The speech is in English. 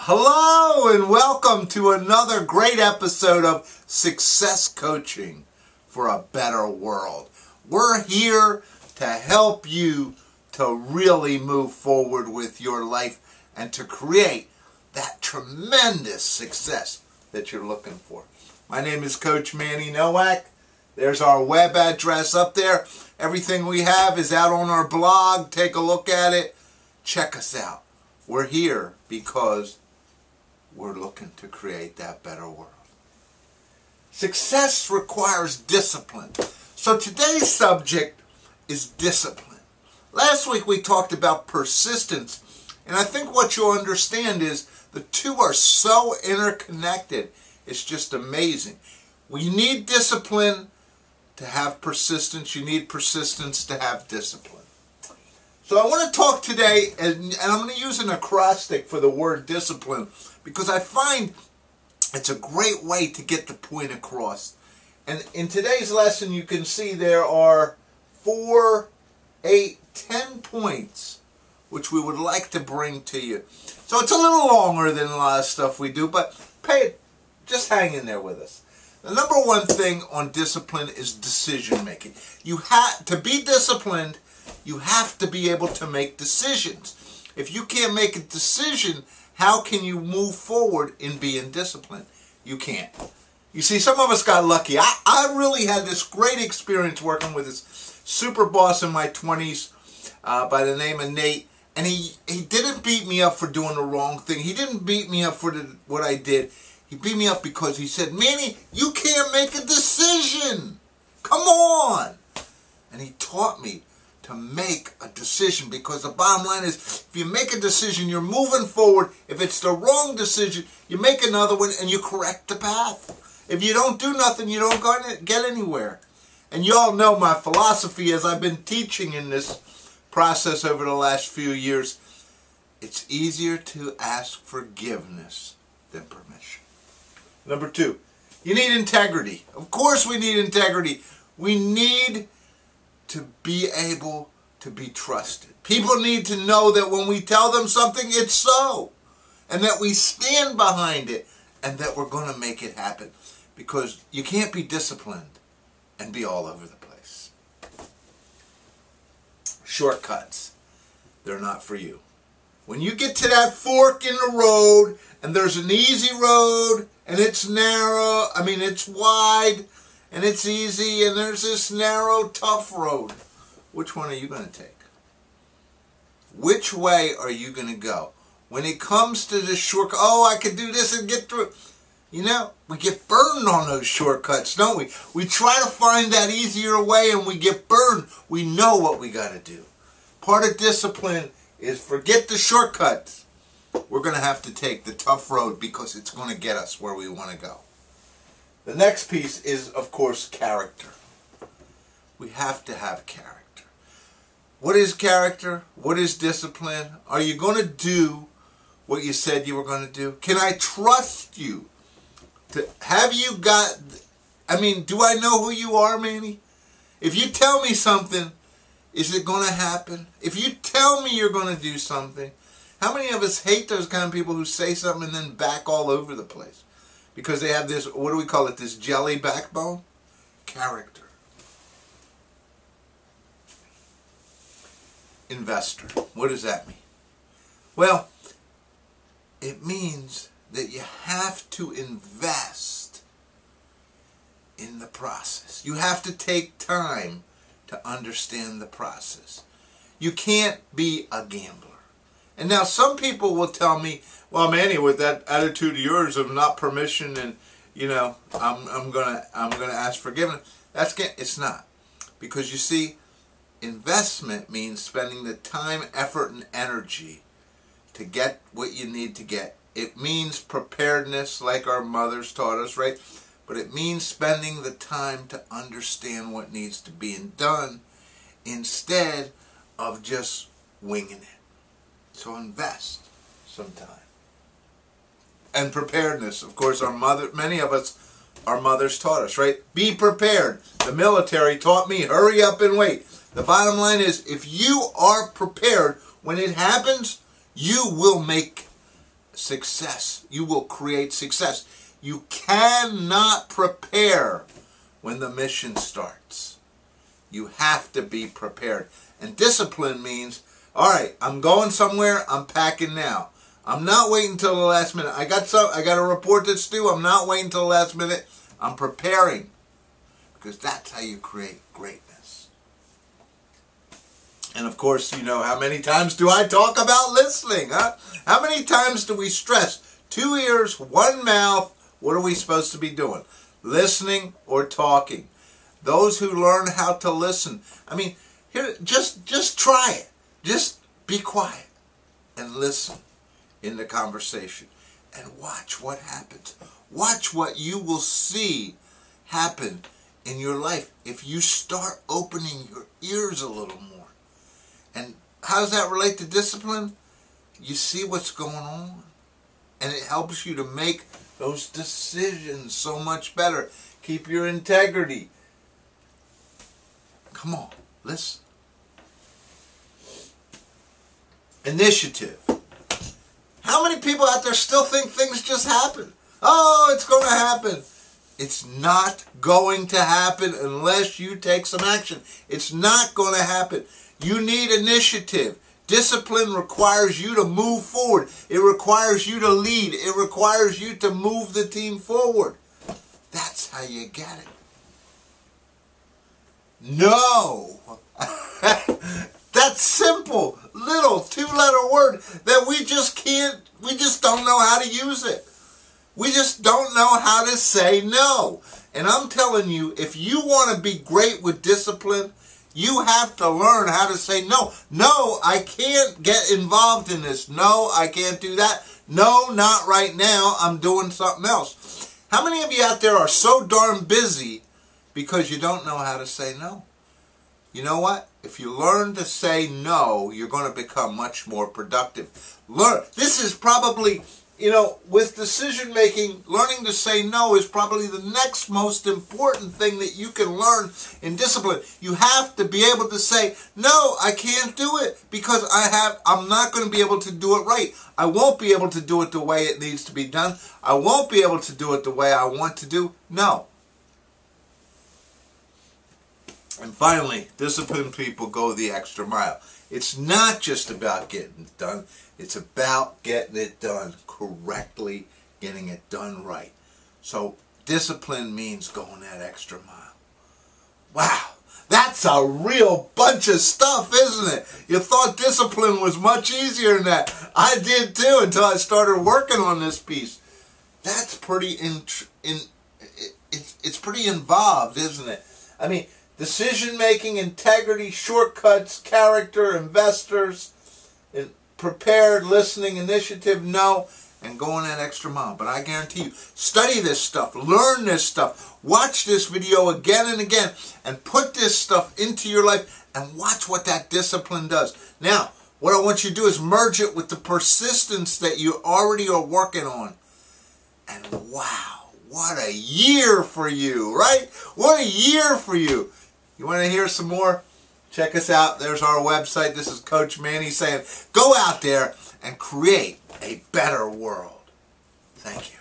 Hello and welcome to another great episode of Success Coaching for a Better World. We're here to help you to really move forward with your life and to create that tremendous success that you're looking for. My name is Coach Manny Nowak. There's our web address up there. Everything we have is out on our blog. Take a look at it. Check us out. We're here because we're looking to create that better world. Success requires discipline. So today's subject is discipline. Last week we talked about persistence, and I think what you'll understand is the two are so interconnected. It's just amazing. We need discipline to have persistence. You need persistence to have discipline. So I want to talk today, and I'm going to use an acrostic for the word discipline because I find it's a great way to get the point across. And in today's lesson, you can see there are 4, 8, 10 points which we would like to bring to you. So it's a little longer than a lot of stuff we do, but just hang in there with us. The number one thing on discipline is decision making. You have to be disciplined. You have to be able to make decisions. If you can't make a decision, how can you move forward in being disciplined? You can't. You see, some of us got lucky. I really had this great experience working with this super boss in my 20s by the name of Nate. And he didn't beat me up for doing the wrong thing. He didn't beat me up for what I did. He beat me up because he said, Manny, you can't make a decision. Come on. And he taught me to make a decision, because the bottom line is, if you make a decision, you're moving forward. If it's the wrong decision, you make another one and you correct the path. If you don't do nothing, you don't get anywhere. And you all know my philosophy as I've been teaching in this process over the last few years. It's easier to ask forgiveness than permission. Number 2, you need integrity. Of course we need integrity. We need to be able to be trusted. People need to know that when we tell them something, it's so. And that we stand behind it. And that we're going to make it happen. Because you can't be disciplined and be all over the place. Shortcuts. They're not for you. When you get to that fork in the road, and there's an easy road, and it's narrow, it's wide, and it's easy, and there's this narrow, tough road. Which one are you going to take? Which way are you going to go? When it comes to this shortcut, I could do this and get through it. You know, we get burned on those shortcuts, don't we? We try to find that easier way, and we get burned. We know what we got to do. Part of discipline is forget the shortcuts. We're going to have to take the tough road because it's going to get us where we want to go. The next piece is, of course, character. We have to have character. What is character? What is discipline? Are you going to do what you said you were going to do? Can I trust you? Do I know who you are, Manny? If you tell me something, is it going to happen? If you tell me you're going to do something, how many of us hate those kind of people who say something and then back all over the place? Because they have this, what do we call it, this jelly backbone? Character. Investor. What does that mean? Well, it means that you have to invest in the process. You have to take time to understand the process. You can't be a gambler. And now some people will tell me, well, Manny, with that attitude of yours of not permission and, I'm gonna ask forgiveness. It's not. Because you see, investment means spending the time, effort, and energy to get what you need to get. It means preparedness, like our mothers taught us, right? But it means spending the time to understand what needs to be done instead of just winging it. So invest some time. And preparedness. Of course, many of us, our mothers taught us, right? Be prepared. The military taught me, hurry up and wait. The bottom line is, if you are prepared, when it happens, you will make success. You will create success. You cannot prepare when the mission starts. You have to be prepared. And discipline means, all right, I'm going somewhere, I'm packing now. I'm not waiting until the last minute. I got a report that's due. I'm not waiting until the last minute. I'm preparing. Because that's how you create greatness. And of course, you know, how many times do I talk about listening, huh? How many times do we stress 2 ears, 1 mouth? What are we supposed to be doing? Listening or talking? Those who learn how to listen. I mean, here, just try it. Just be quiet and listen in the conversation and watch what happens. Watch what you will see happen in your life if you start opening your ears a little more. And how does that relate to discipline? You see what's going on, and it helps you to make those decisions so much better. Keep your integrity. Come on, listen. Initiative. How many people out there still think things just happen? Oh, it's going to happen. It's not going to happen unless you take some action. It's not going to happen. You need initiative. Discipline requires you to move forward. It requires you to lead. It requires you to move the team forward. That's how you get it. No. That simple little 2-letter word that we just don't know how to use it. We just don't know how to say no. And I'm telling you, if you want to be great with discipline, you have to learn how to say no. No, I can't get involved in this. No, I can't do that. No, not right now. I'm doing something else. How many of you out there are so darn busy because you don't know how to say no? You know what? If you learn to say no, you're going to become much more productive. Learn. This is probably, you know, with decision making, learning to say no is probably the next most important thing that you can learn in discipline. You have to be able to say, no, I can't do it because I'm not going to be able to do it right. I won't be able to do it the way it needs to be done. I won't be able to do it the way I want to do. No. And finally, disciplined people go the extra mile. It's not just about getting it done. It's about getting it done correctly, getting it done right. So discipline means going that extra mile. Wow, that's a real bunch of stuff, isn't it? You thought discipline was much easier than that. I did too until I started working on this piece. That's pretty it's pretty involved, isn't it? I mean, decision-making, integrity, shortcuts, character, investors, prepared, listening, initiative, no, and going that extra mile. But I guarantee you, study this stuff, learn this stuff, watch this video again and again, and put this stuff into your life and watch what that discipline does. Now, what I want you to do is merge it with the persistence that you already are working on. And wow, what a year for you, right? What a year for you. You want to hear some more? Check us out. There's our website. This is Coach Manny saying, go out there and create a better world. Thank you.